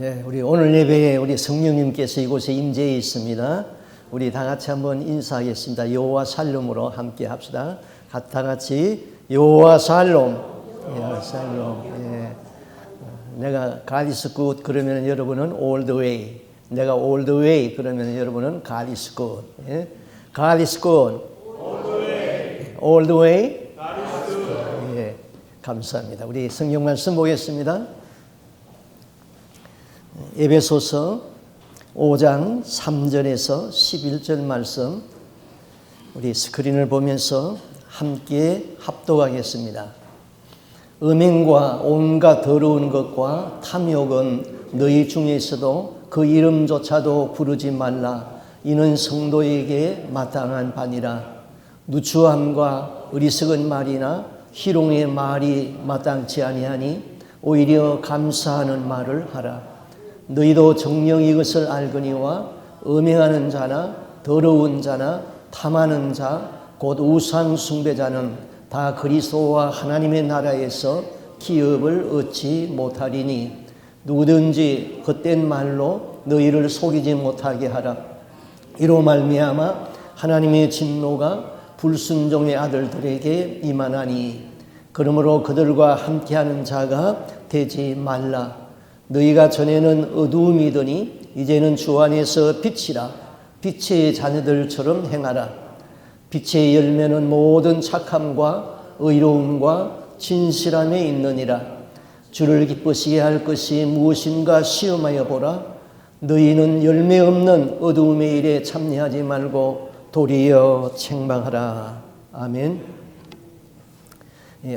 우리 오늘 예배에 우리 성령님께서 이곳에 임재해 있습니다. 우리 다 같이 한번 인사하겠습니다. 여호와 샬롬으로 함께 합시다. 다 같이 여호와 샬롬. 여호와 샬롬. 내가 God is good 그러면 여러분은 all the way. 내가 all the way 그러면 여러분은 God is good. God is good. All the way. All the way. God is good. 감사합니다. 우리 성경 말씀 보겠습니다. 에베소서 5장 3절에서 11절 말씀 우리 스크린을 보면서 함께 합독하겠습니다. 음행과 온갖 더러운 것과 탐욕은 너희 중에서도 그 이름조차도 부르지 말라. 이는 성도에게 마땅한 바니라. 누추함과 어리석은 말이나 희롱의 말이 마땅치 아니하니 오히려 감사하는 말을 하라. 너희도 정녕 이것을 알거니와 음행하는 자나 더러운 자나 탐하는 자 곧 우상 숭배자는 다 그리스도와 하나님의 나라에서 기업을 얻지 못하리니 누구든지 헛된 말로 너희를 속이지 못하게 하라. 이로 말미암아 하나님의 진노가 불순종의 아들들에게 임하나니 그러므로 그들과 함께하는 자가 되지 말라. 너희가 전에는 어두움이더니 이제는 주 안에서 빛이라. 빛의 자녀들처럼 행하라. 빛의 열매는 모든 착함과 의로움과 진실함에 있느니라. 주를 기쁘시게 할 것이 무엇인가 시험하여 보라. 너희는 열매 없는 어두움의 일에 참여하지 말고 도리어 책망하라. 아멘.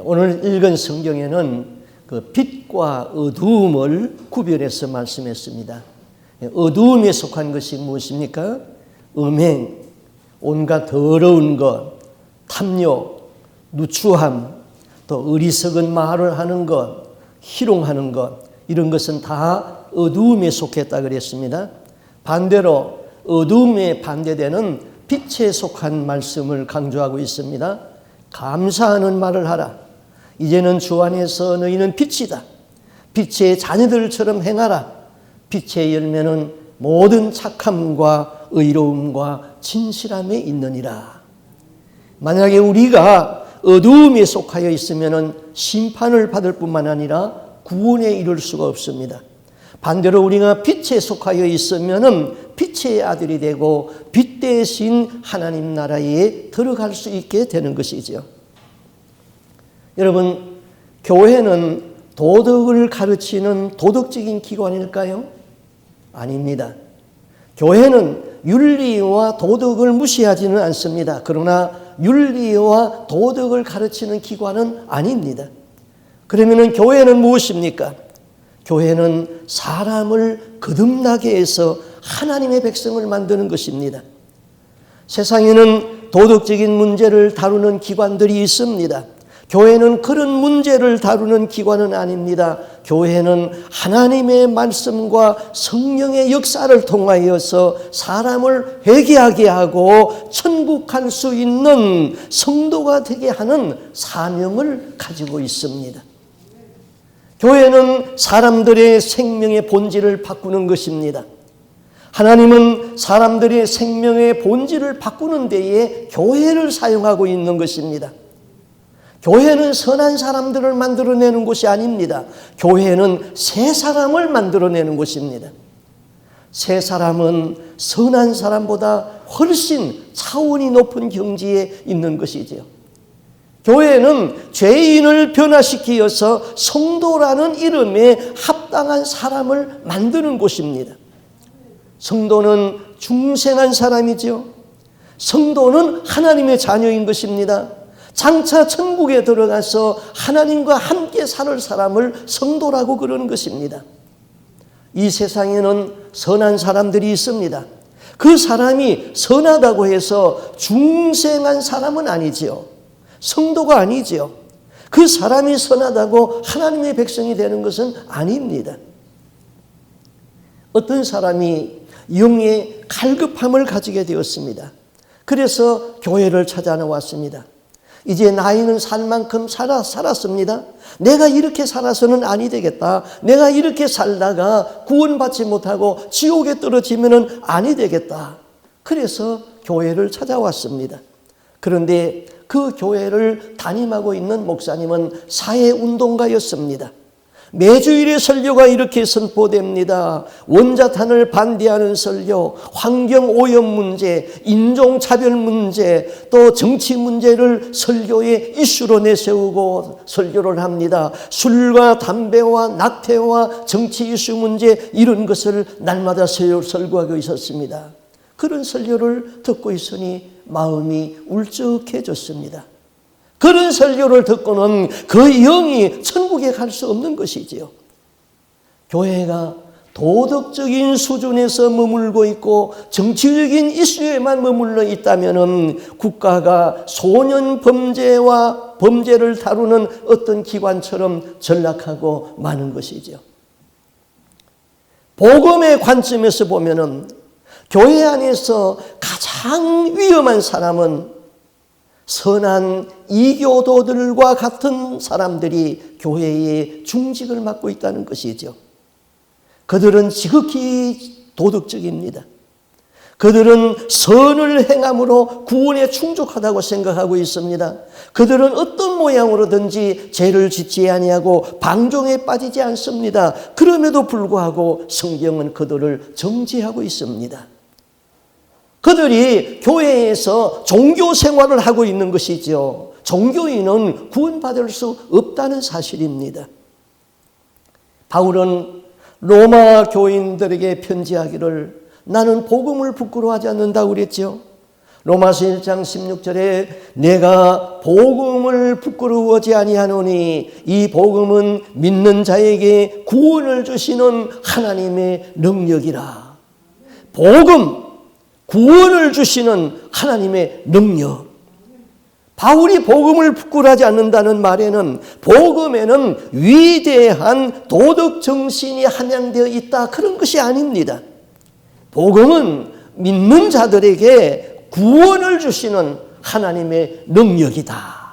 오늘 읽은 성경에는 그 빛과 어두움을 구별해서 말씀했습니다. 어두움에 속한 것이 무엇입니까? 음행, 온갖 더러운 것, 탐욕, 누추함, 또 어리석은 말을 하는 것, 희롱하는 것, 이런 것은 다 어두움에 속했다 그랬습니다. 반대로 어두움에 반대되는 빛에 속한 말씀을 강조하고 있습니다. 감사하는 말을 하라. 이제는 주 안에서 너희는 빛이다. 빛의 자녀들처럼 행하라. 빛의 열매는 모든 착함과 의로움과 진실함에 있느니라. 만약에 우리가 어두움에 속하여 있으면 심판을 받을 뿐만 아니라 구원에 이를 수가 없습니다. 반대로 우리가 빛에 속하여 있으면 빛의 아들이 되고 빛 대신 하나님 나라에 들어갈 수 있게 되는 것이죠. 여러분, 교회는 도덕을 가르치는 도덕적인 기관일까요? 아닙니다. 교회는 윤리와 도덕을 무시하지는 않습니다. 그러나 윤리와 도덕을 가르치는 기관은 아닙니다. 그러면 교회는 무엇입니까? 교회는 사람을 거듭나게 해서 하나님의 백성을 만드는 것입니다. 세상에는 도덕적인 문제를 다루는 기관들이 있습니다. 교회는 그런 문제를 다루는 기관은 아닙니다. 교회는 하나님의 말씀과 성령의 역사를 통하여서 사람을 회개하게 하고 천국 갈 수 있는 성도가 되게 하는 사명을 가지고 있습니다. 교회는 사람들의 생명의 본질을 바꾸는 것입니다. 하나님은 사람들의 생명의 본질을 바꾸는 데에 교회를 사용하고 있는 것입니다. 교회는 선한 사람들을 만들어내는 곳이 아닙니다. 교회는 새 사람을 만들어내는 곳입니다. 새 사람은 선한 사람보다 훨씬 차원이 높은 경지에 있는 것이지요. 교회는 죄인을 변화시키어서 성도라는 이름에 합당한 사람을 만드는 곳입니다. 성도는 중생한 사람이죠. 성도는 하나님의 자녀인 것입니다. 장차 천국에 들어가서 하나님과 함께 살 사람을 성도라고 그러는 것입니다. 이 세상에는 선한 사람들이 있습니다. 그 사람이 선하다고 해서 중생한 사람은 아니지요. 성도가 아니지요. 그 사람이 선하다고 하나님의 백성이 되는 것은 아닙니다. 어떤 사람이 영의 갈급함을 가지게 되었습니다. 그래서 교회를 찾아왔습니다. 이제 나이는 살 만큼 살았습니다. 내가 이렇게 살아서는 아니 되겠다. 내가 이렇게 살다가 구원받지 못하고 지옥에 떨어지면 아니 되겠다. 그래서 교회를 찾아왔습니다. 그런데 그 교회를 담임하고 있는 목사님은 사회운동가였습니다. 매주일의 설교가 이렇게 선포됩니다. 원자탄을 반대하는 설교, 환경오염 문제, 인종차별 문제, 또 정치 문제를 설교의 이슈로 내세우고 설교를 합니다. 술과 담배와 낙태와 정치 이슈 문제 이런 것을 날마다 설교하고 있었습니다. 그런 설교를 듣고 있으니 마음이 울적해졌습니다. 그런 설교를 듣고는 그 영이 천국에 갈 수 없는 것이지요. 교회가 도덕적인 수준에서 머물고 있고 정치적인 이슈에만 머물러 있다면 국가가 소년 범죄와 범죄를 다루는 어떤 기관처럼 전락하고 마는 것이죠. 복음의 관점에서 보면은 교회 안에서 가장 위험한 사람은 선한 이교도들과 같은 사람들이 교회의 중직을 맡고 있다는 것이죠. 그들은 지극히 도덕적입니다. 그들은 선을 행함으로 구원에 충족하다고 생각하고 있습니다. 그들은 어떤 모양으로든지 죄를 짓지 아니하고 방종에 빠지지 않습니다. 그럼에도 불구하고 성경은 그들을 정죄하고 있습니다. 그들이 교회에서 종교 생활을 하고 있는 것이죠. 종교인은 구원받을 수 없다는 사실입니다. 바울은 로마 교인들에게 편지하기를 나는 복음을 부끄러워하지 않는다고 그랬죠. 로마서 1장 16절에 내가 복음을 부끄러워하지 아니하노니 이 복음은 믿는 자에게 구원을 주시는 하나님의 능력이라. 복음, 구원을 주시는 하나님의 능력. 바울이 복음을 부끄러워하지 않는다는 말에는 복음에는 위대한 도덕 정신이 함양되어 있다 그런 것이 아닙니다. 복음은 믿는 자들에게 구원을 주시는 하나님의 능력이다.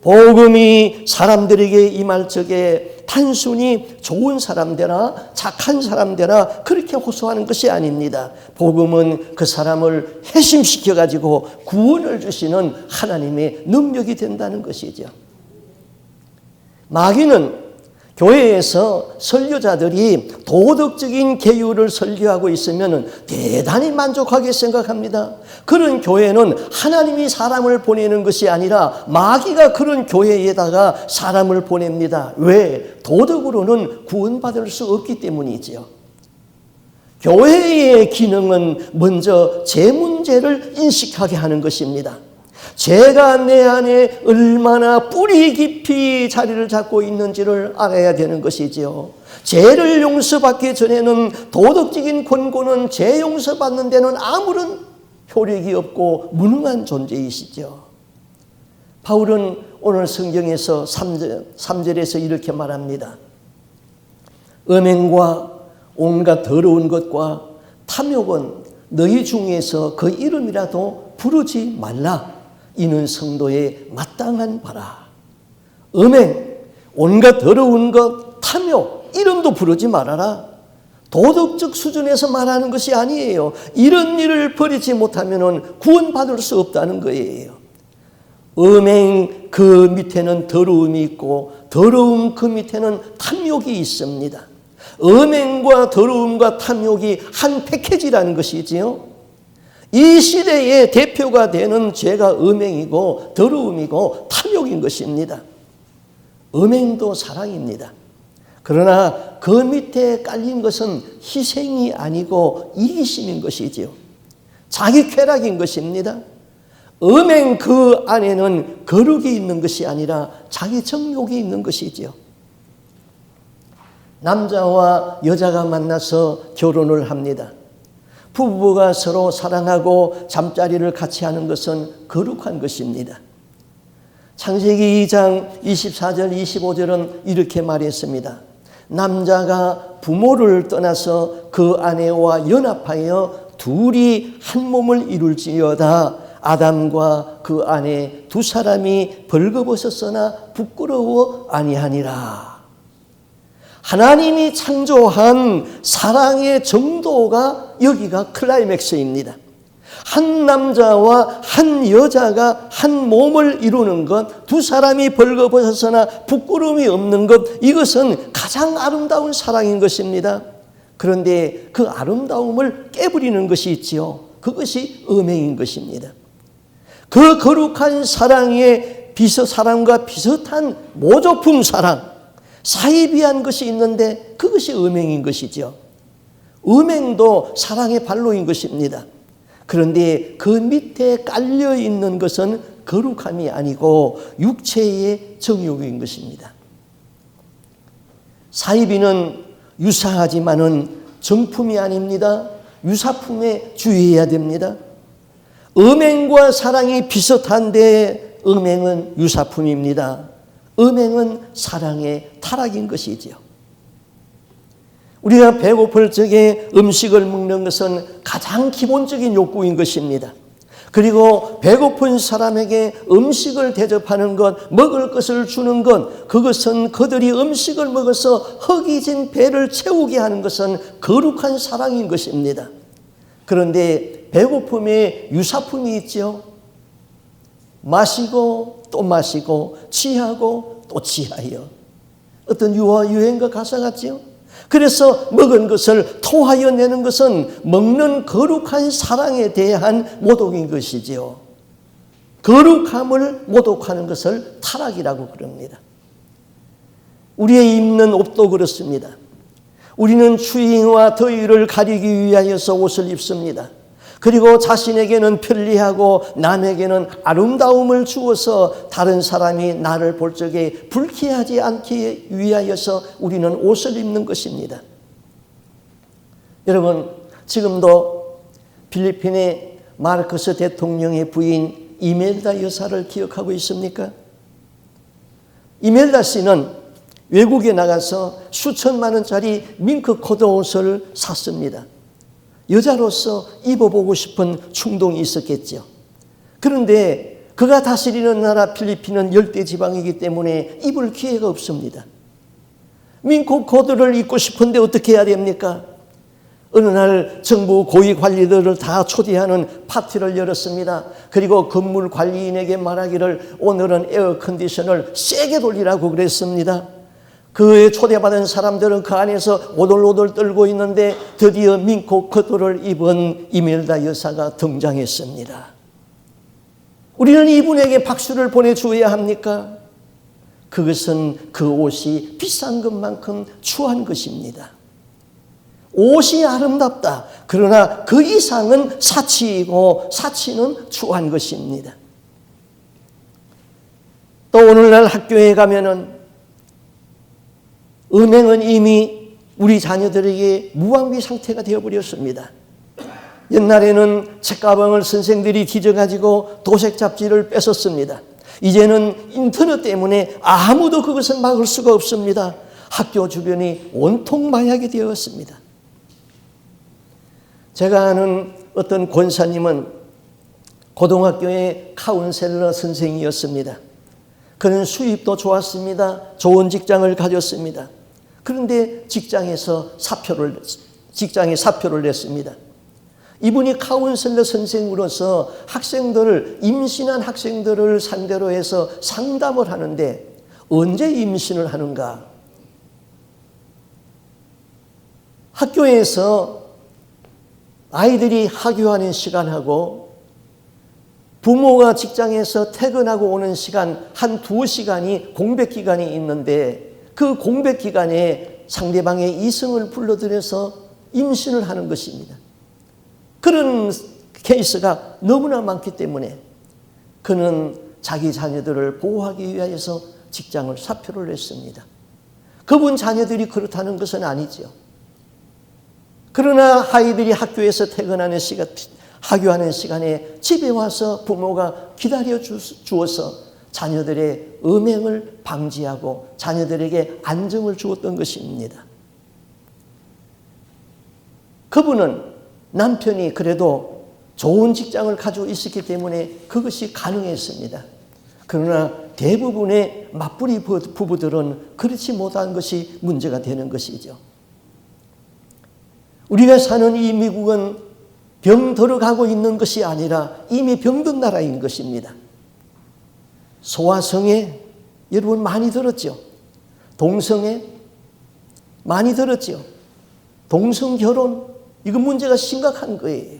복음이 사람들에게 임할 적에 단순히 좋은 사람 되나 착한 사람 되나 그렇게 호소하는 것이 아닙니다. 복음은 그 사람을 회심시켜 가지고 구원을 주시는 하나님의 능력이 된다는 것이죠. 마귀는 교회에서 설교자들이 도덕적인 계율을 설교하고 있으면 대단히 만족하게 생각합니다. 그런 교회는 하나님이 사람을 보내는 것이 아니라 마귀가 그런 교회에다가 사람을 보냅니다. 왜? 도덕으로는 구원받을 수 없기 때문이지요. 교회의 기능은 먼저 제 문제를 인식하게 하는 것입니다. 죄가 내 안에 얼마나 뿌리 깊이 자리를 잡고 있는지를 알아야 되는 것이지요. 죄를 용서받기 전에는 도덕적인 권고는 죄 용서받는 데는 아무런 효력이 없고 무능한 존재이시죠. 바울은 오늘 성경에서 3절에서 이렇게 말합니다. 음행과 온갖 더러운 것과 탐욕은 너희 중에서 그 이름이라도 부르지 말라. 이는 성도의 마땅한 바라. 음행, 온갖 더러운 것, 탐욕, 이름도 부르지 말아라. 도덕적 수준에서 말하는 것이 아니에요. 이런 일을 버리지 못하면 구원받을 수 없다는 거예요. 음행 그 밑에는 더러움이 있고 더러움 그 밑에는 탐욕이 있습니다. 음행과 더러움과 탐욕이 한 패키지라는 것이지요. 이 시대의 대표가 되는 죄가 음행이고 더러움이고 탐욕인 것입니다. 음행도 사랑입니다. 그러나 그 밑에 깔린 것은 희생이 아니고 이기심인 것이지요. 자기 쾌락인 것입니다. 음행 그 안에는 거룩이 있는 것이 아니라 자기 정욕이 있는 것이지요. 남자와 여자가 만나서 결혼을 합니다. 부부가 서로 사랑하고 잠자리를 같이 하는 것은 거룩한 것입니다. 창세기 2장 24절 25절은 이렇게 말했습니다. 남자가 부모를 떠나서 그 아내와 연합하여 둘이 한 몸을 이룰지어다. 아담과 그 아내 두 사람이 벌거벗었으나 부끄러워 아니하니라. 하나님이 창조한 사랑의 정도가 여기가 클라이맥스입니다. 한 남자와 한 여자가 한 몸을 이루는 것, 두 사람이 벌거벗었으나 부끄러움이 없는 것, 이것은 가장 아름다운 사랑인 것입니다. 그런데 그 아름다움을 깨버리는 것이 있지요. 그것이 음행인 것입니다. 그 거룩한 사랑의 사랑과 비슷한 모조품 사랑, 사이비한 것이 있는데 그것이 음행인 것이죠. 음행도 사랑의 발로인 것입니다. 그런데 그 밑에 깔려 있는 것은 거룩함이 아니고 육체의 정욕인 것입니다. 사이비는 유사하지만은 정품이 아닙니다. 유사품에 주의해야 됩니다. 음행과 사랑이 비슷한데 음행은 유사품입니다. 음행은 사랑의 타락인 것이지요. 우리가 배고플 적에 음식을 먹는 것은 가장 기본적인 욕구인 것입니다. 그리고 배고픈 사람에게 음식을 대접하는 것, 먹을 것을 주는 것, 그것은 그들이 음식을 먹어서 허기진 배를 채우게 하는 것은 거룩한 사랑인 것입니다. 그런데 배고픔에 유사품이 있죠. 마시고 또 마시고 취하고 또 취하여. 어떤 유행가 가사 같지요? 그래서 먹은 것을 토하여 내는 것은 먹는 거룩한 사랑에 대한 모독인 것이지요. 거룩함을 모독하는 것을 타락이라고 그럽니다. 우리의 입는 옷도 그렇습니다. 우리는 추위와 더위를 가리기 위하여서 옷을 입습니다. 그리고 자신에게는 편리하고 남에게는 아름다움을 주어서 다른 사람이 나를 볼 적에 불쾌하지 않기 위하여서 우리는 옷을 입는 것입니다. 여러분, 지금도 필리핀의 마르코스 대통령의 부인 이멜다 여사를 기억하고 있습니까? 이멜다 씨는 외국에 나가서 수천만 원짜리 밍크 코트 옷을 샀습니다. 여자로서 입어보고 싶은 충동이 있었겠죠. 그런데 그가 다스리는 나라 필리핀은 열대지방이기 때문에 입을 기회가 없습니다. 밍크 코트를 입고 싶은데 어떻게 해야 됩니까? 어느 날 정부 고위 관리들을 다 초대하는 파티를 열었습니다. 그리고 건물 관리인에게 말하기를 오늘은 에어컨디션을 세게 돌리라고 그랬습니다. 그에 초대받은 사람들은 그 안에서 오돌오돌 떨고 있는데 드디어 밍크 코트를 입은 이멜다 여사가 등장했습니다. 우리는 이분에게 박수를 보내주어야 합니까? 그것은 그 옷이 비싼 것만큼 추한 것입니다. 옷이 아름답다. 그러나 그 이상은 사치이고 사치는 추한 것입니다. 또 오늘날 학교에 가면은 음행은 이미 우리 자녀들에게 무방비 상태가 되어버렸습니다. 옛날에는 책가방을 선생들이 뒤져가지고 도색 잡지를 뺏었습니다. 이제는 인터넷 때문에 아무도 그것을 막을 수가 없습니다. 학교 주변이 온통 마약이 되었습니다. 제가 아는 어떤 권사님은 고등학교의 카운셀러 선생이었습니다. 그는 수입도 좋았습니다. 좋은 직장을 가졌습니다. 그런데 직장에 사표를 냈습니다. 이분이 카운셀러 선생으로서 임신한 학생들을 상대로 해서 상담을 하는데 언제 임신을 하는가? 학교에서 아이들이 하교하는 시간하고 부모가 직장에서 퇴근하고 오는 시간 한 2시간이 공백 기간이 있는데 그 공백 기간에 상대방의 이성을 불러들여서 임신을 하는 것입니다. 그런 케이스가 너무나 많기 때문에 그는 자기 자녀들을 보호하기 위해서 직장을 사표를 냈습니다. 그분 자녀들이 그렇다는 것은 아니죠. 그러나 아이들이 학교에서 퇴근하는 시간, 하교하는 시간에 집에 와서 부모가 기다려 주어서 자녀들의 음행을 방지하고 자녀들에게 안정을 주었던 것입니다. 그분은 남편이 그래도 좋은 직장을 가지고 있었기 때문에 그것이 가능했습니다. 그러나 대부분의 맞벌이 부부들은 그렇지 못한 것이 문제가 되는 것이죠. 우리가 사는 이 미국은 병 들어가고 있는 것이 아니라 이미 병든 나라인 것입니다. 소아성애 여러분 많이 들었죠? 동성애 많이 들었죠? 동성결혼 이거 문제가 심각한 거예요.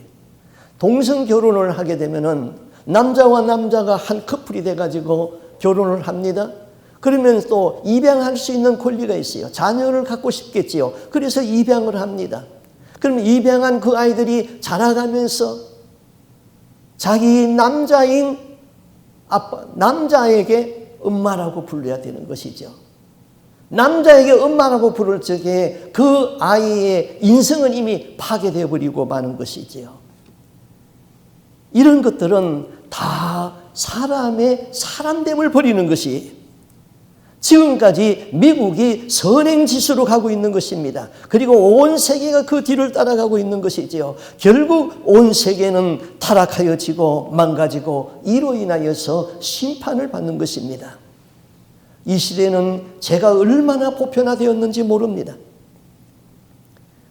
동성결혼을 하게 되면은 남자와 남자가 한 커플이 돼가지고 결혼을 합니다. 그러면 또 입양할 수 있는 권리가 있어요. 자녀를 갖고 싶겠지요. 그래서 입양을 합니다. 그러면 입양한 그 아이들이 자라가면서 자기 남자인 아빠, 남자에게 엄마라고 불러야 되는 것이죠. 남자에게 엄마라고 부를 적에 그 아이의 인성은 이미 파괴되어 버리고 마는 것이지요. 이런 것들은 다 사람의 사람됨을 버리는 것이 지금까지 미국이 선행지수로 가고 있는 것입니다. 그리고 온 세계가 그 뒤를 따라가고 있는 것이지요. 결국 온 세계는 타락하여지고 망가지고 이로 인하여서 심판을 받는 것입니다. 이 시대는 죄가 얼마나 보편화되었는지 모릅니다.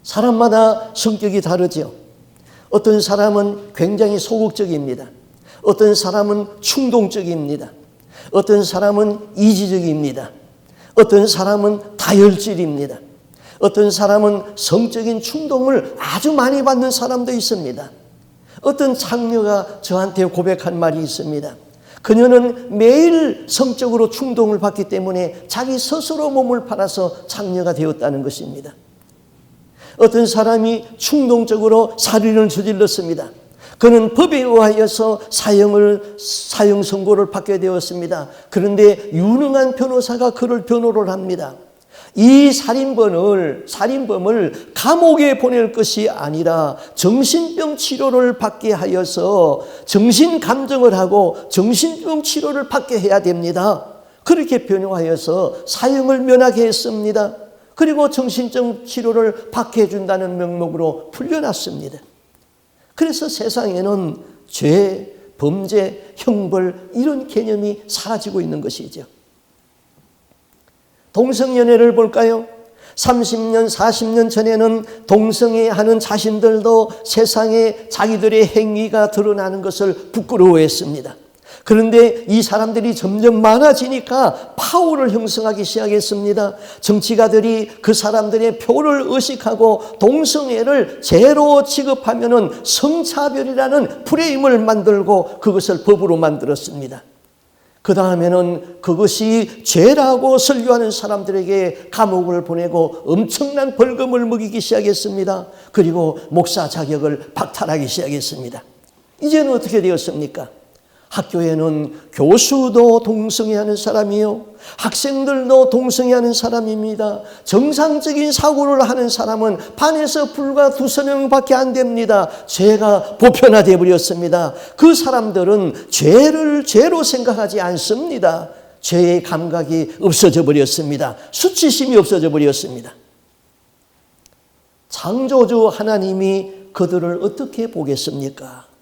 사람마다 성격이 다르죠. 어떤 사람은 굉장히 소극적입니다. 어떤 사람은 충동적입니다. 어떤 사람은 이지적입니다. 어떤 사람은 다혈질입니다. 어떤 사람은 성적인 충동을 아주 많이 받는 사람도 있습니다. 어떤 장녀가 저한테 고백한 말이 있습니다. 그녀는 매일 성적으로 충동을 받기 때문에 자기 스스로 몸을 팔아서 장녀가 되었다는 것입니다. 어떤 사람이 충동적으로 살인을 저질렀습니다. 그는 법에 의하여서 사형 선고를 받게 되었습니다. 그런데 유능한 변호사가 그를 변호를 합니다. 이 살인범을 감옥에 보낼 것이 아니라 정신병 치료를 받게 하여서 정신 감정을 하고 정신병 치료를 받게 해야 됩니다. 그렇게 변호하여서 사형을 면하게 했습니다. 그리고 정신적 치료를 받게 해준다는 명목으로 풀려났습니다. 그래서 세상에는 죄, 범죄, 형벌 이런 개념이 사라지고 있는 것이죠. 동성연애를 볼까요? 30년, 40년 전에는 동성애하는 자신들도 세상에 자기들의 행위가 드러나는 것을 부끄러워했습니다. 그런데 이 사람들이 점점 많아지니까 파워를 형성하기 시작했습니다. 정치가들이 그 사람들의 표를 의식하고 동성애를 죄로 취급하면은 성차별이라는 프레임을 만들고 그것을 법으로 만들었습니다. 그 다음에는 그것이 죄라고 설교하는 사람들에게 감옥을 보내고 엄청난 벌금을 먹이기 시작했습니다. 그리고 목사 자격을 박탈하기 시작했습니다. 이제는 어떻게 되었습니까? 학교에는 교수도 동성애하는 사람이요, 학생들도 동성애하는 사람입니다. 정상적인 사고를 하는 사람은 반에서 불과 2~3명밖에 안 됩니다. 죄가 보편화되어 버렸습니다. 그 사람들은 죄를 죄로 생각하지 않습니다. 죄의 감각이 없어져 버렸습니다. 수치심이 없어져 버렸습니다. 창조주 하나님이 그들을 어떻게 보겠습니까?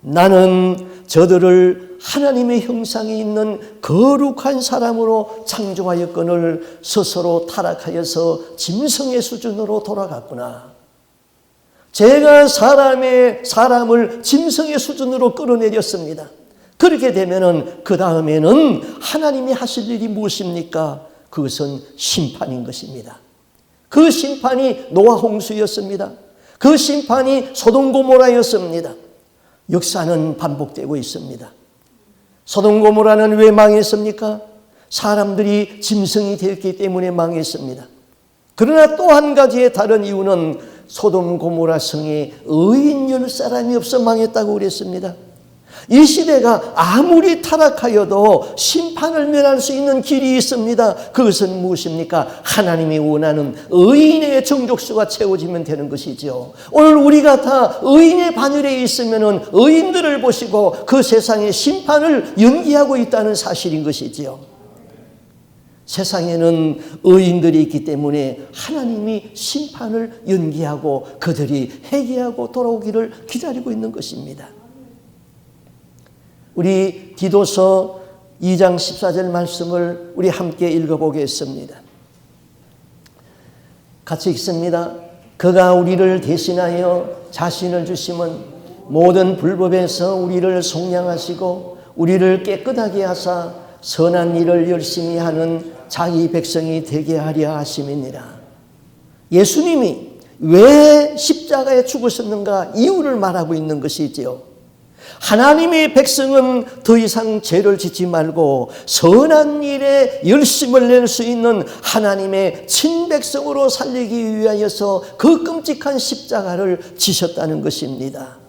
나는 저들을 하나님의 형상이 있는 거룩한 사람으로 창조하였거늘 스스로 타락하여서 짐승의 수준으로 돌아갔구나. 제가 사람을 짐승의 수준으로 끌어내렸습니다. 그렇게 되면은 그 다음에는 하나님이 하실 일이 무엇입니까? 그것은 심판인 것입니다. 그 심판이 노아 홍수였습니다. 그 심판이 소돔 고모라였습니다. 역사는 반복되고 있습니다. 소돔 고모라는 왜 망했습니까? 사람들이 짐승이 되었기 때문에 망했습니다. 그러나 또 한 가지의 다른 이유는 소돔 고모라 성에 의인 10사람이 없어 망했다고 그랬습니다. 이 시대가 아무리 타락하여도 심판을 면할 수 있는 길이 있습니다. 그것은 무엇입니까? 하나님이 원하는 의인의 정족수가 채워지면 되는 것이죠. 오늘 우리가 다 의인의 반열에 있으면 의인들을 보시고 그 세상의 심판을 연기하고 있다는 사실인 것이지요. 세상에는 의인들이 있기 때문에 하나님이 심판을 연기하고 그들이 회개하고 돌아오기를 기다리고 있는 것입니다. 우리 디도서 2장 14절 말씀을 우리 함께 읽어보겠습니다. 같이 읽습니다. 그가 우리를 대신하여 자신을 주심은 모든 불법에서 우리를 속량하시고 우리를 깨끗하게 하사 선한 일을 열심히 하는 자기 백성이 되게 하려 하심이니라. 예수님이 왜 십자가에 죽으셨는가 이유를 말하고 있는 것이지요. 하나님의 백성은 더 이상 죄를 짓지 말고 선한 일에 열심을 낼 수 있는 하나님의 친백성으로 살리기 위하여서 그 끔찍한 십자가를 지셨다는 것입니다.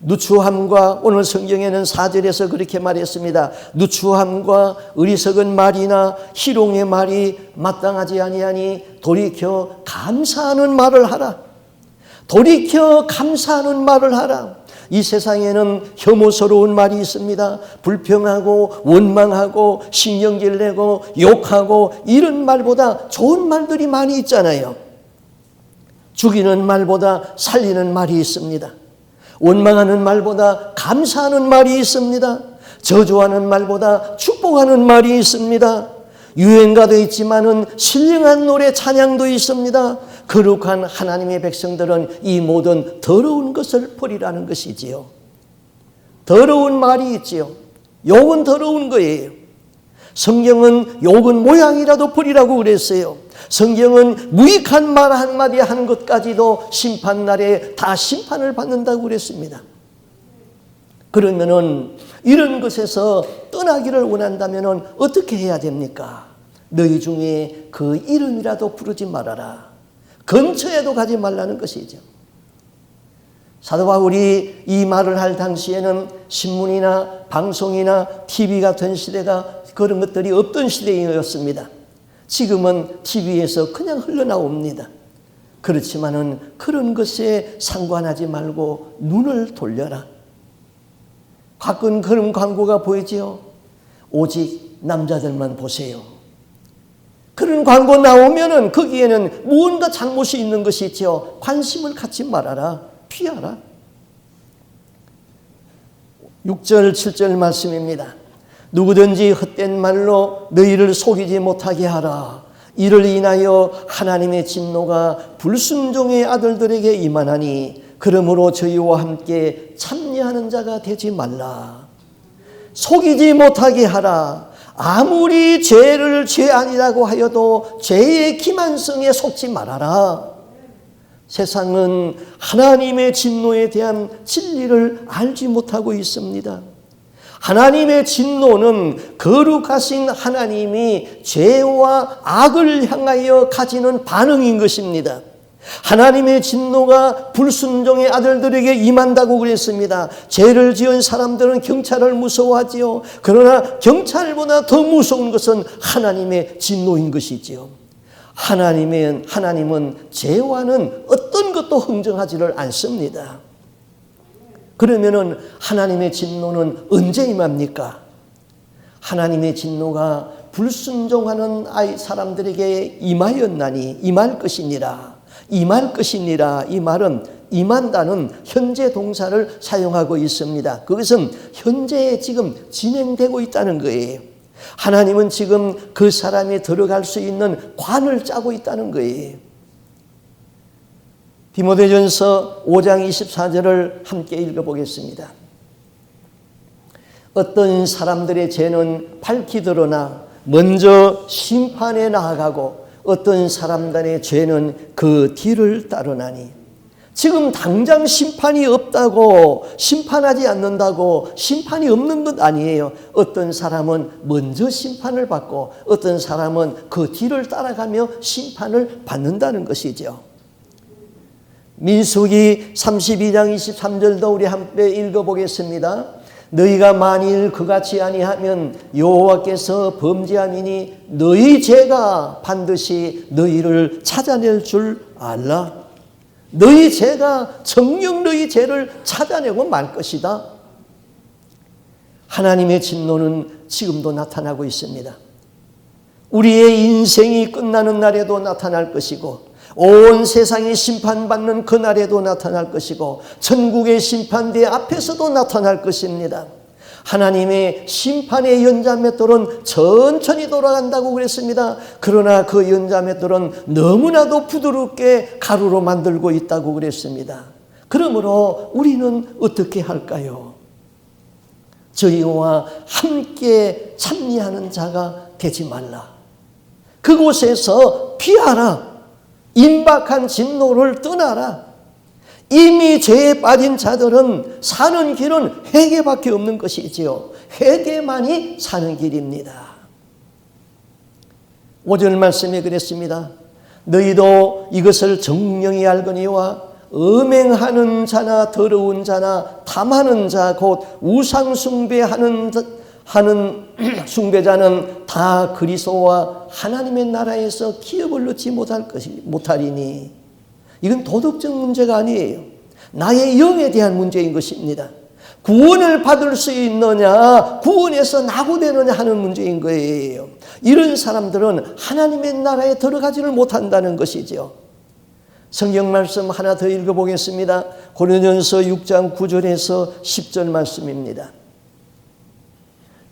누추함과 오늘 성경에는 4절에서 그렇게 말했습니다. 누추함과 어리석은 말이나 희롱의 말이 마땅하지 아니하니 돌이켜 감사하는 말을 하라. 돌이켜 감사하는 말을 하라. 이 세상에는 혐오스러운 말이 있습니다. 불평하고 원망하고 신경질 내고 욕하고 이런 말보다 좋은 말들이 많이 있잖아요. 죽이는 말보다 살리는 말이 있습니다. 원망하는 말보다 감사하는 말이 있습니다. 저주하는 말보다 축복하는 말이 있습니다. 유행가도 있지만은 신령한 노래 찬양도 있습니다. 거룩한 하나님의 백성들은 이 모든 더러운 것을 버리라는 것이지요. 더러운 말이 있지요. 욕은 더러운 거예요. 성경은 욕은 모양이라도 버리라고 그랬어요. 성경은 무익한 말 한마디 하는 것까지도 심판날에 다 심판을 받는다고 그랬습니다. 그러면은 이런 것에서 떠나기를 원한다면은 어떻게 해야 됩니까? 너희 중에 그 이름이라도 부르지 말아라. 근처에도 가지 말라는 것이죠. 사도 바울이 이 말을 할 당시에는 신문이나 방송이나 TV 같은 시대가 그런 것들이 없던 시대였습니다. 지금은 TV에서 그냥 흘러나옵니다. 그렇지만은 그런 것에 상관하지 말고 눈을 돌려라. 가끔 그런 광고가 보이지요. 오직 남자들만 보세요. 그런 광고 나오면은 거기에는 무언가 잘못이 있는 것이 있죠. 관심을 갖지 말아라. 피하라. 6절 7절 말씀입니다. 누구든지 헛된 말로 너희를 속이지 못하게 하라. 이를 인하여 하나님의 진노가 불순종의 아들들에게 임하나니 그러므로 저희와 함께 참여하는 자가 되지 말라. 속이지 못하게 하라. 아무리 죄를 죄 아니라고 하여도 죄의 기만성에 속지 말아라. 세상은 하나님의 진노에 대한 진리를 알지 못하고 있습니다. 하나님의 진노는 거룩하신 하나님이 죄와 악을 향하여 가지는 반응인 것입니다. 하나님의 진노가 불순종의 아들들에게 임한다고 그랬습니다. 죄를 지은 사람들은 경찰을 무서워하지요. 그러나 경찰보다 더 무서운 것은 하나님의 진노인 것이지요. 하나님은 죄와는 어떤 것도 흥정하지를 않습니다. 그러면은 하나님의 진노는 언제 임합니까? 하나님의 진노가 불순종하는 사람들에게 임하였나니 임할 것이니라. 임할 것이니라. 이 말은 임한다는 현재 동사를 사용하고 있습니다. 그것은 현재 지금 진행되고 있다는 거예요. 하나님은 지금 그 사람이 들어갈 수 있는 관을 짜고 있다는 거예요. 디모데전서 5장 24절을 함께 읽어보겠습니다. 어떤 사람들의 죄는 밝히 드러나 먼저 심판에 나아가고 어떤 사람들의 죄는 그 뒤를 따르나니. 지금 당장 심판이 없다고, 심판하지 않는다고 심판이 없는 것 아니에요. 어떤 사람은 먼저 심판을 받고 어떤 사람은 그 뒤를 따라가며 심판을 받는다는 것이죠. 민수기 32장 23절도 우리 함께 읽어보겠습니다. 너희가 만일 그같이 아니하면 여호와께서 범죄함이니 너희 죄가 반드시 너희를 찾아낼 줄 알라. 너희 죄가 정녕 너희 죄를 찾아내고 말 것이다. 하나님의 진노는 지금도 나타나고 있습니다. 우리의 인생이 끝나는 날에도 나타날 것이고 온 세상이 심판받는 그날에도 나타날 것이고 천국의 심판대 앞에서도 나타날 것입니다. 하나님의 심판의 연자맷돌은 천천히 돌아간다고 그랬습니다. 그러나 그 연자맷돌은 너무나도 부드럽게 가루로 만들고 있다고 그랬습니다. 그러므로 우리는 어떻게 할까요? 저희와 함께 참여하는 자가 되지 말라. 그곳에서 피하라. 임박한 진노를 떠나라. 이미 죄에 빠진 자들은 사는 길은 회개밖에 없는 것이지요. 회개만이 사는 길입니다. 5절 말씀에 그랬습니다. 너희도 이것을 정령이 알거니와 음행하는 자나 더러운 자나 탐하는 자 곧 우상 숭배하는 숭배자는 다 그리스도와 하나님의 나라에서 기업을 얻지 못하리니. 이건 도덕적 문제가 아니에요. 나의 영에 대한 문제인 것입니다. 구원을 받을 수 있느냐, 구원에서 낙오되느냐 하는 문제인 거예요. 이런 사람들은 하나님의 나라에 들어가지를 못한다는 것이죠. 성경 말씀 하나 더 읽어보겠습니다. 고린도전서 6장 9절에서 10절 말씀입니다.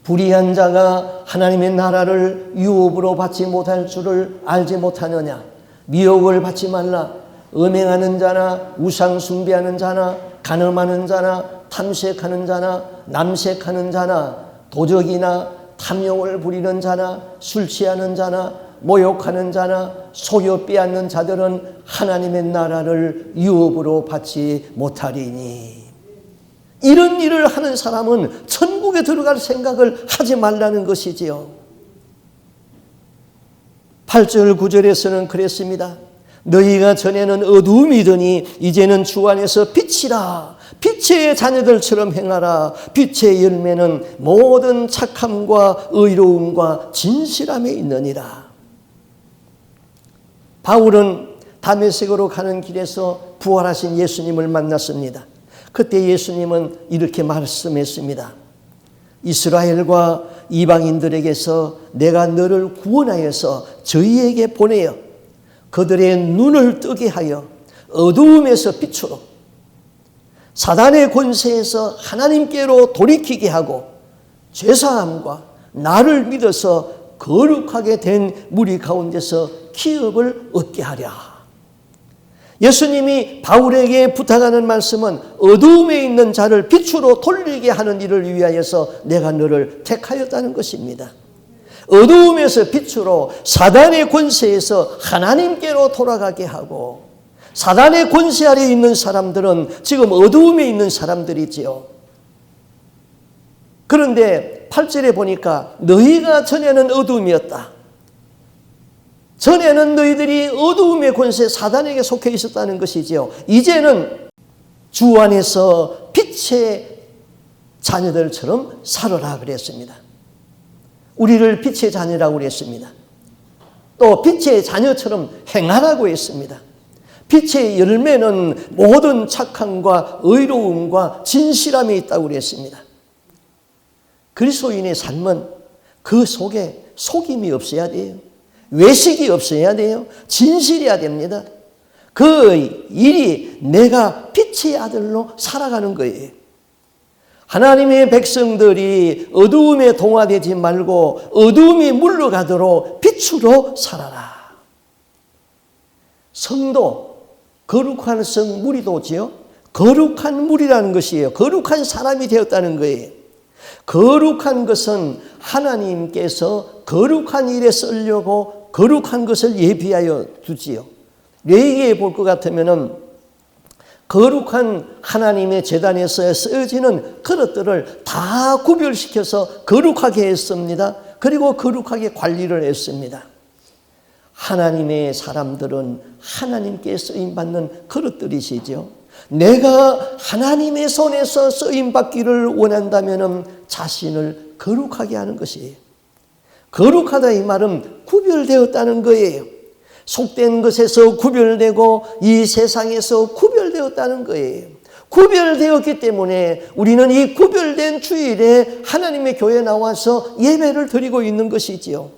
불의한 자가 하나님의 나라를 유업으로 받지 못할 줄을 알지 못하느냐. 미혹을 받지 말라. 음행하는 자나 우상 숭배하는 자나 간음하는 자나 탐색하는 자나 남색하는 자나 도적이나 탐욕을 부리는 자나 술 취하는 자나 모욕하는 자나 속여 빼앗는 자들은 하나님의 나라를 유업으로 받지 못하리니. 이런 일을 하는 사람은 천국에 들어갈 생각을 하지 말라는 것이지요. 8절 9절에서는 그랬습니다. 너희가 전에는 어두움이더니 이제는 주 안에서 빛이라. 빛의 자녀들처럼 행하라. 빛의 열매는 모든 착함과 의로움과 진실함에 있느니라. 바울은 다메섹으로 가는 길에서 부활하신 예수님을 만났습니다. 그때 예수님은 이렇게 말씀했습니다. 이스라엘과 이방인들에게서 내가 너를 구원하여서 저희에게 보내어 그들의 눈을 뜨게 하여 어두움에서 빛으로 사단의 권세에서 하나님께로 돌이키게 하고 죄사함과 나를 믿어서 거룩하게 된 무리 가운데서 기업을 얻게 하랴. 예수님이 바울에게 부탁하는 말씀은 어두움에 있는 자를 빛으로 돌리게 하는 일을 위하여서 내가 너를 택하였다는 것입니다. 어두움에서 빛으로 사단의 권세에서 하나님께로 돌아가게 하고, 사단의 권세 아래에 있는 사람들은 지금 어두움에 있는 사람들이지요. 그런데 8절에 보니까 너희가 전에는 어두움이었다. 전에는 너희들이 어두움의 권세 사단에게 속해 있었다는 것이지요. 이제는 주 안에서 빛의 자녀들처럼 살아라 그랬습니다. 우리를 빛의 자녀라고 그랬습니다. 또 빛의 자녀처럼 행하라고 했습니다. 빛의 열매는 모든 착함과 의로움과 진실함이 있다고 그랬습니다. 그리스도인의 삶은 그 속에 속임이 없어야 돼요. 외식이 없어야 돼요. 진실이어야 됩니다. 그 일이 내가 빛의 아들로 살아가는 거예요. 하나님의 백성들이 어두움에 동화되지 말고 어두움이 물러가도록 빛으로 살아라. 성도, 거룩한 성 무리도지요. 거룩한 무리라는 것이에요. 거룩한 사람이 되었다는 거예요. 거룩한 것은 하나님께서 거룩한 일에 쓰려고 거룩한 것을 예비하여 두지요. 레위기에 볼 것 같으면은 거룩한 하나님의 제단에서 쓰여지는 그릇들을 다 구별시켜서 거룩하게 했습니다. 그리고 거룩하게 관리를 했습니다. 하나님의 사람들은 하나님께 쓰임받는 그릇들이시죠. 내가 하나님의 손에서 쓰임받기를 원한다면 자신을 거룩하게 하는 것이에요. 거룩하다 이 말은 구별되었다는 거예요. 속된 것에서 구별되고 이 세상에서 구별되었다는 거예요. 구별되었기 때문에 우리는 이 구별된 주일에 하나님의 교회에 나와서 예배를 드리고 있는 것이지요.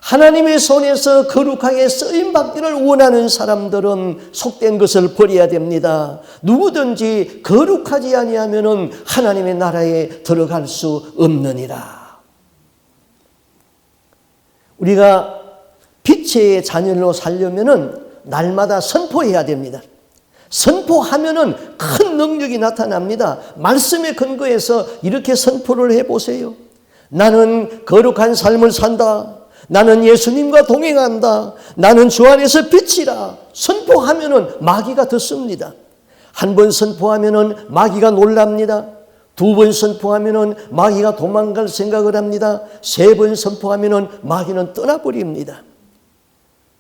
하나님의 손에서 거룩하게 쓰임받기를 원하는 사람들은 속된 것을 버려야 됩니다. 누구든지 거룩하지 아니하면 하나님의 나라에 들어갈 수 없느니라. 우리가 빛의 자녀로 살려면 날마다 선포해야 됩니다. 선포하면 큰 능력이 나타납니다. 말씀에 근거해서 이렇게 선포를 해보세요. 나는 거룩한 삶을 산다. 나는 예수님과 동행한다. 나는 주 안에서 빛이라. 선포하면 마귀가 듣습니다. 한 번 선포하면 마귀가 놀랍니다. 두 번 선포하면 마귀가 도망갈 생각을 합니다. 세 번 선포하면 마귀는 떠나버립니다.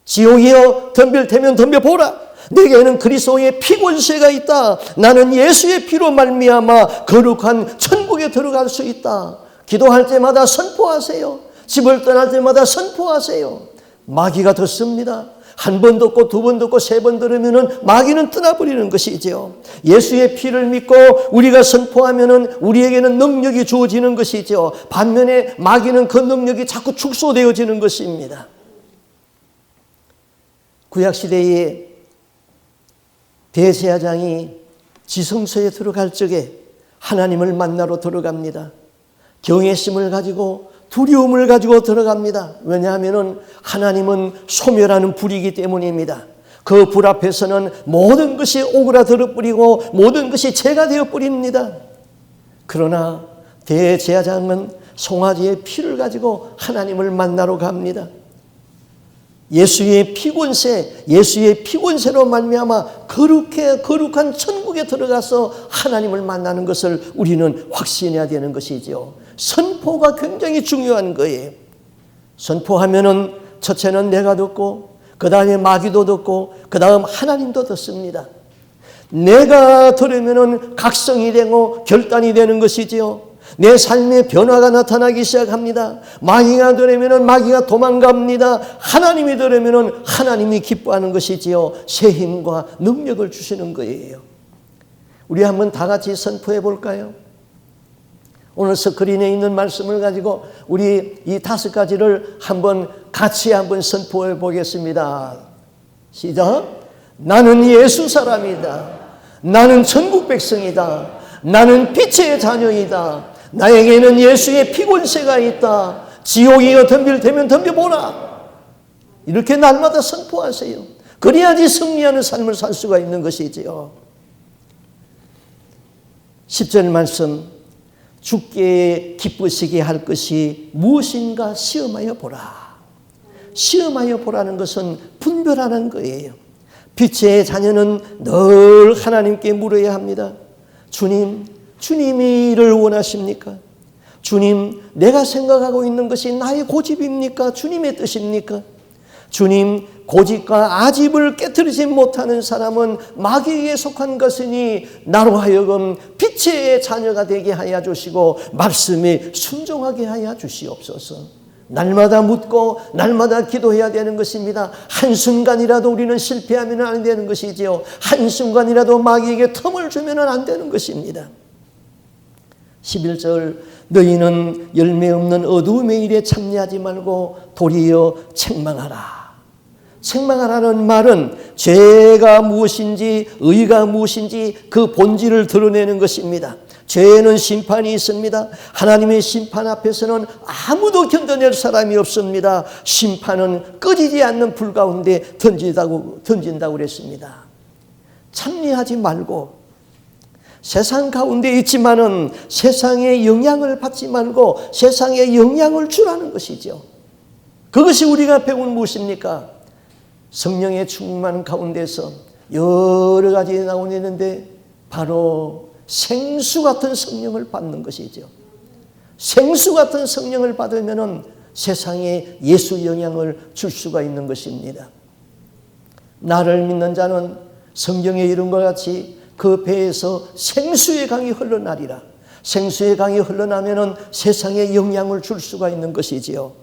지옥이여 덤빌테면 덤벼보라. 내게는 그리스도의 피 권세가 있다. 나는 예수의 피로 말미암아 거룩한 천국에 들어갈 수 있다. 기도할 때마다 선포하세요. 집을 떠날 때마다 선포하세요. 마귀가 듣습니다. 한 번 듣고 두 번 듣고 세 번 들으면 마귀는 떠나버리는 것이죠. 예수의 피를 믿고 우리가 선포하면 우리에게는 능력이 주어지는 것이죠. 반면에 마귀는 그 능력이 자꾸 축소되어지는 것입니다. 구약시대에 대제사장이 지성소에 들어갈 적에 하나님을 만나러 들어갑니다. 경외심을 가지고 두려움을 가지고 들어갑니다. 왜냐하면 하나님은 소멸하는 불이기 때문입니다. 그 불 앞에서는 모든 것이 오그라들어 버리고 모든 것이 죄가 되어 버립니다. 그러나 대제사장은 송아지의 피를 가지고 하나님을 만나러 갑니다. 예수의 피권세, 예수의 피권세로 말미암아 거룩한 천국에 들어가서 하나님을 만나는 것을 우리는 확신해야 되는 것이죠. 선포가 굉장히 중요한 거예요. 선포하면은 첫째는 내가 듣고 그 다음에 마귀도 듣고 그 다음 하나님도 듣습니다. 내가 들으면은 각성이 되고 결단이 되는 것이지요. 내 삶의 변화가 나타나기 시작합니다. 마귀가 들으면 마귀가 도망갑니다. 하나님이 들으면 하나님이 기뻐하는 것이지요. 새 힘과 능력을 주시는 거예요. 우리 한번 다 같이 선포해 볼까요? 오늘 스크린에 있는 말씀을 가지고 우리 이 5가지를 같이 한번 선포해 보겠습니다. 시작. 나는 예수 사람이다. 나는 천국 백성이다. 나는 빛의 자녀이다. 나에게는 예수의 피권세가 있다. 지옥이여 덤빌테면 덤벼보라. 이렇게 날마다 선포하세요. 그래야지 승리하는 삶을 살 수가 있는 것이지요. 10절 말씀, 주께 기쁘시게 할 것이 무엇인가 시험하여 보라. 시험하여 보라는 것은 분별하는 거예요. 빛의 자녀는 늘 하나님께 물어야 합니다. 주님이 이를 원하십니까? 주님, 내가 생각하고 있는 것이 나의 고집입니까? 주님의 뜻입니까? 주님, 고집과 아집을 깨트리지 못하는 사람은 마귀에게 속한 것이니 나로 하여금 빛의 자녀가 되게 하여 주시고 말씀에 순종하게 하여 주시옵소서. 날마다 묻고 날마다 기도해야 되는 것입니다. 한순간이라도 우리는 실패하면 안 되는 것이지요. 한순간이라도 마귀에게 틈을 주면 안 되는 것입니다. 11절, 너희는 열매 없는 어두움의 일에 참여하지 말고 도리어 책망하라. 책망하라는 말은 죄가 무엇인지 의가 무엇인지 그 본질을 드러내는 것입니다. 죄에는 심판이 있습니다. 하나님의 심판 앞에서는 아무도 견뎌낼 사람이 없습니다. 심판은 꺼지지 않는 불 가운데 던진다고 그랬습니다. 참여하지 말고 세상 가운데 있지만은 세상의 영향을 받지 말고 세상에 영향을 주라는 것이죠. 그것이 우리가 배운 무엇입니까? 성령의 충만 가운데서 여러 가지 나오는데 바로 생수 같은 성령을 받는 것이죠. 생수 같은 성령을 받으면 세상에 예수 영향을 줄 수가 있는 것입니다. 나를 믿는 자는 성경에 이룬 것 같이 그 배에서 생수의 강이 흘러나리라. 생수의 강이 흘러나면 세상에 영향을 줄 수가 있는 것이지요.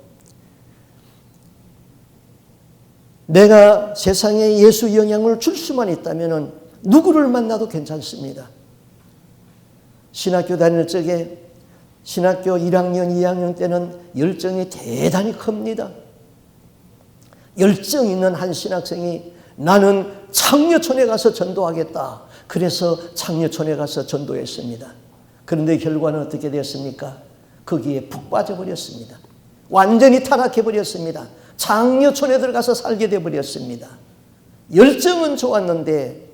내가 세상에 예수 영향을 줄 수만 있다면 누구를 만나도 괜찮습니다. 신학교 다닐 적에 신학교 1학년, 2학년 때는 열정이 대단히 큽니다. 열정 있는 한 신학생이 나는 창녀촌에 가서 전도하겠다. 그래서 창녀촌에 가서 전도했습니다. 그런데 결과는 어떻게 되었습니까? 거기에 푹 빠져버렸습니다. 완전히 타락해버렸습니다. 창녀촌에 들어가서 살게 되어버렸습니다. 열정은 좋았는데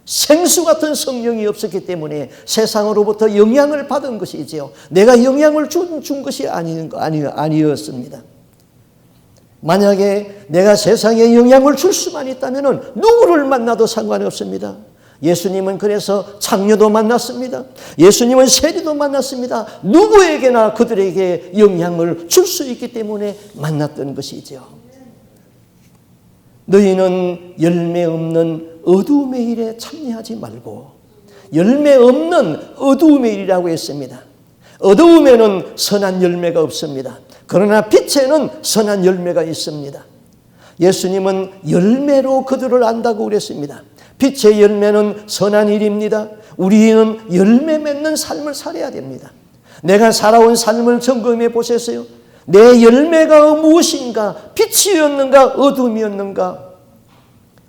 생수 같은 성령이 없었기 때문에 세상으로부터 영향을 받은 것이지요. 내가 영향을 준 것이 아니었습니다. 만약에 내가 세상에 영향을 줄 수만 있다면 누구를 만나도 상관없습니다. 예수님은 그래서 창녀도 만났습니다. 예수님은 세리도 만났습니다. 누구에게나 그들에게 영향을 줄 수 있기 때문에 만났던 것이죠. 너희는 열매 없는 어두움의 일에 참여하지 말고, 열매 없는 어두움의 일이라고 했습니다. 어두움에는 선한 열매가 없습니다. 그러나 빛에는 선한 열매가 있습니다. 예수님은 열매로 그들을 안다고 그랬습니다. 빛의 열매는 선한 일입니다. 우리는 열매 맺는 삶을 살아야 됩니다. 내가 살아온 삶을 점검해 보셨어요? 내 열매가 무엇인가? 빛이었는가? 어둠이었는가?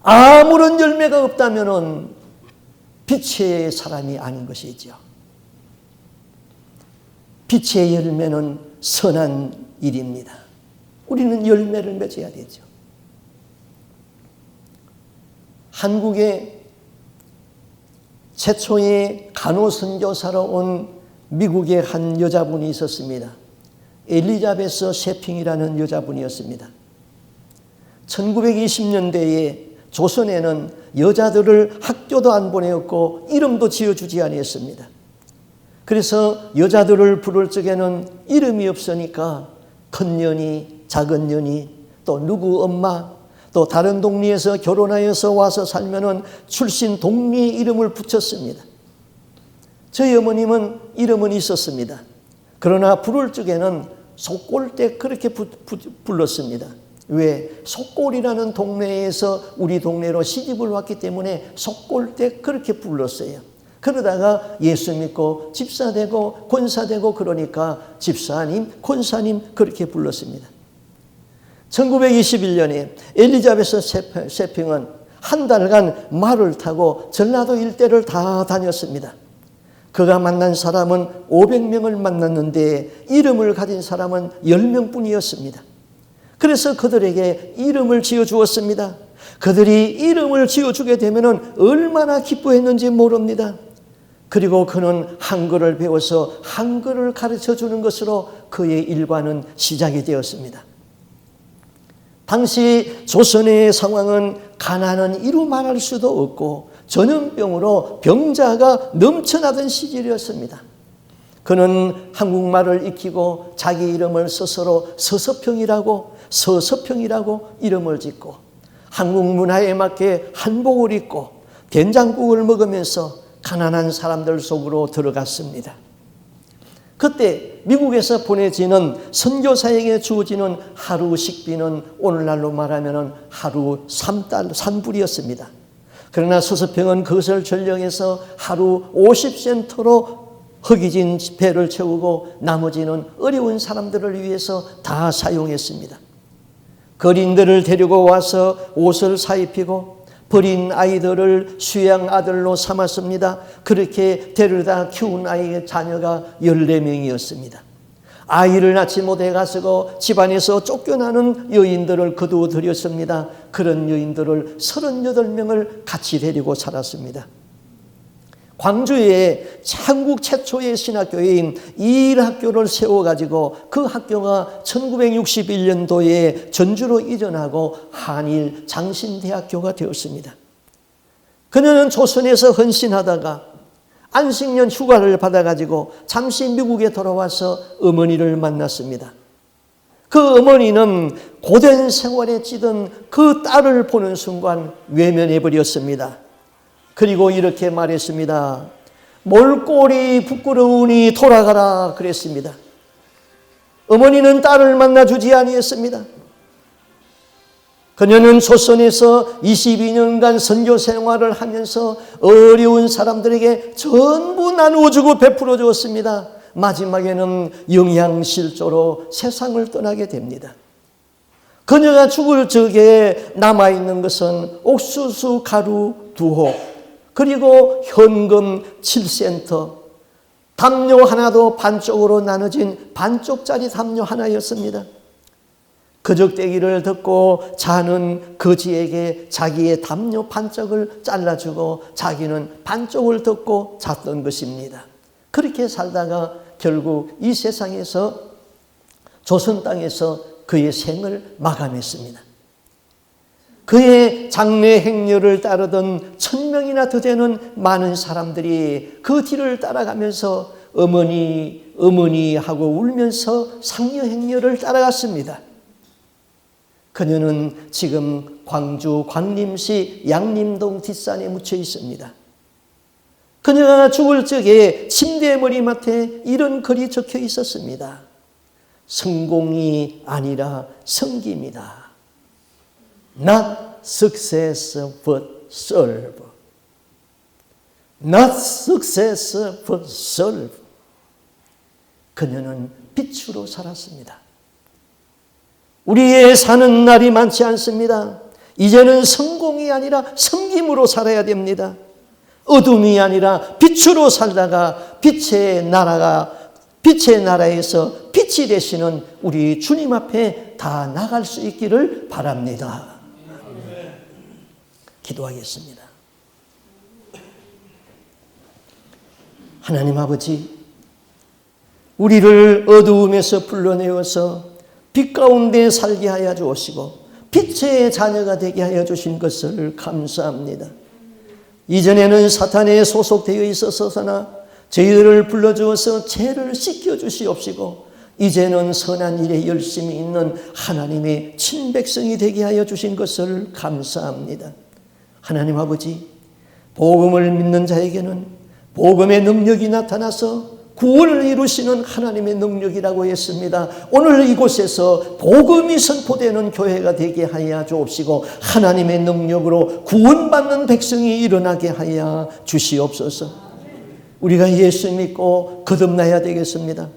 아무런 열매가 없다면 빛의 사람이 아닌 것이죠. 빛의 열매는 선한 일입니다. 우리는 열매를 맺어야 되죠. 한국에 최초의 간호선교사로 온 미국의 한 여자분이 있었습니다. 엘리자베스 셰핑이라는 여자분이었습니다. 1920년대에 조선에는 여자들을 학교도 안 보내었고 이름도 지어주지 아니했습니다. 그래서 여자들을 부를 적에는 이름이 없으니까 큰 년이, 작은 년이, 또 누구 엄마, 또 다른 동리에서 결혼하여서 와서 살면은 출신 동리의 이름을 붙였습니다. 저희 어머님은 이름은 있었습니다. 그러나 부를 적에는 속골 때 그렇게 불렀습니다. 왜? 속골이라는 동네에서 우리 동네로 시집을 왔기 때문에 속골 때 그렇게 불렀어요. 그러다가 예수 믿고 집사 되고 권사 되고 그러니까 집사님, 권사님 그렇게 불렀습니다. 1921년에 엘리자베스 셰핑은 한 달간 말을 타고 전라도 일대를 다 다녔습니다. 그가 만난 사람은 500명을 만났는데 이름을 가진 사람은 10명뿐이었습니다. 그래서 그들에게 이름을 지어주었습니다. 그들이 이름을 지어주게 되면 얼마나 기뻐했는지 모릅니다. 그리고 그는 한글을 배워서 한글을 가르쳐주는 것으로 그의 일과는 시작이 되었습니다. 당시 조선의 상황은 가난은 이루 말할 수도 없고 전염병으로 병자가 넘쳐나던 시절이었습니다. 그는 한국말을 익히고 자기 이름을 스스로 서서평이라고 이름을 짓고 한국 문화에 맞게 한복을 입고 된장국을 먹으면서 가난한 사람들 속으로 들어갔습니다. 그때 미국에서 보내지는 선교사에게 주어지는 하루 식비는 오늘날로 말하면 하루 3불이었습니다. 그러나 서서평은 그것을 전령해서 하루 50센트로 허기진 배를 채우고 나머지는 어려운 사람들을 위해서 다 사용했습니다. 거린들을 데리고 와서 옷을 사입히고 버린 아이들을 수양 아들로 삼았습니다. 그렇게 데려다 키운 아이의 자녀가 14명이었습니다. 아이를 낳지 못해 가지고 집안에서 쫓겨나는 여인들을 거두어들였습니다. 그런 여인들을 38명을 같이 데리고 살았습니다. 광주에 한국 최초의 신학교인 이일학교를 세워가지고 그 학교가 1961년도에 전주로 이전하고 한일 장신대학교가 되었습니다. 그녀는 조선에서 헌신하다가 안식년 휴가를 받아가지고 잠시 미국에 돌아와서 어머니를 만났습니다. 그 어머니는 고된 생활에 찌든 그 딸을 보는 순간 외면해버렸습니다. 그리고 이렇게 말했습니다. 몰골이 부끄러우니 돌아가라 그랬습니다. 어머니는 딸을 만나주지 아니했습니다. 그녀는 조선에서 22년간 선교 생활을 하면서 어려운 사람들에게 전부 나누어주고 베풀어 주었습니다. 마지막에는 영양실조로 세상을 떠나게 됩니다. 그녀가 죽을 적에 남아있는 것은 옥수수 가루 2호, 그리고 현금 7센트, 담요 하나도 반쪽으로 나눠진 반쪽짜리 담요 하나였습니다. 그적대기를 듣고 자는 거지에게 자기의 담요 반쪽을 잘라주고 자기는 반쪽을 듣고 잤던 것입니다. 그렇게 살다가 결국 이 세상에서, 조선 땅에서 그의 생을 마감했습니다. 그의 장례 행렬을 따르던 1000명이나 더 되는 많은 사람들이 그 뒤를 따라가면서 어머니 어머니 하고 울면서 상여 행렬을 따라갔습니다. 그녀는 지금 광주 광림시 양림동 뒷산에 묻혀 있습니다. 그녀가 죽을 적에 침대 머리맡에 이런 글이 적혀 있었습니다. 성공이 아니라 성기입니다. Not success but serve. Not success but serve. 그녀는 빛으로 살았습니다. 우리의 사는 날이 많지 않습니다. 이제는 성공이 아니라 성김으로 살아야 됩니다. 어둠이 아니라 빛으로 살다가 빛의 나라에서 빛이 되시는 우리 주님 앞에 다 나갈 수 있기를 바랍니다. 기도하겠습니다. 하나님 아버지, 우리를 어두움에서 불러내어서 빛 가운데 살게 하여 주시고 빛의 자녀가 되게 하여 주신 것을 감사합니다. 이전에는 사탄에 소속되어 있어서나 저희들을 불러주어서 죄를 씻겨주시옵시고 이제는 선한 일에 열심히 있는 하나님의 친백성이 되게 하여 주신 것을 감사합니다. 하나님 아버지, 복음을 믿는 자에게는 복음의 능력이 나타나서 구원을 이루시는 하나님의 능력이라고 했습니다. 오늘 이곳에서 복음이 선포되는 교회가 되게 하여 주옵시고 하나님의 능력으로 구원받는 백성이 일어나게 하여 주시옵소서. 우리가 예수 믿고 거듭나야 되겠습니다.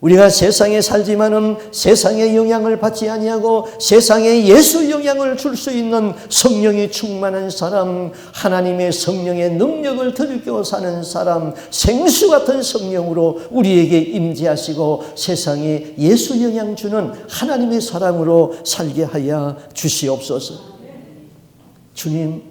우리가 세상에 살지만은 세상의 영향을 받지 아니하고 세상에 예수 영향을 줄 수 있는 성령이 충만한 사람, 하나님의 성령의 능력을 들이켜 사는 사람, 생수 같은 성령으로 우리에게 임재하시고 세상에 예수 영향 주는 하나님의 사람으로 살게 하여 주시옵소서. 주님,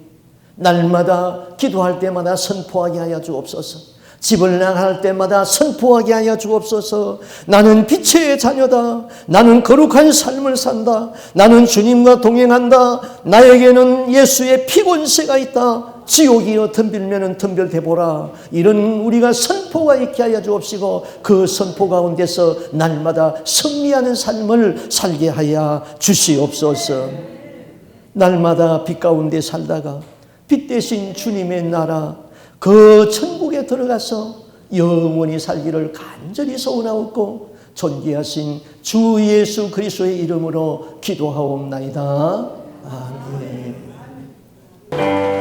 날마다 기도할 때마다 선포하게 하여 주옵소서. 집을 나갈 때마다 선포하게 하여 주옵소서. 나는 빛의 자녀다. 나는 거룩한 삶을 산다. 나는 주님과 동행한다. 나에게는 예수의 피권세가 있다. 지옥이여 덤빌면은 덤벼대보라. 이런 우리가 선포가 있게 하여 주옵시고 그 선포 가운데서 날마다 승리하는 삶을 살게 하여 주시옵소서. 날마다 빛 가운데 살다가 빛 대신 주님의 나라 그 천국에 들어가서 영원히 살기를 간절히 소원하옵고 존귀하신 주 예수 그리스도의 이름으로 기도하옵나이다. 아멘.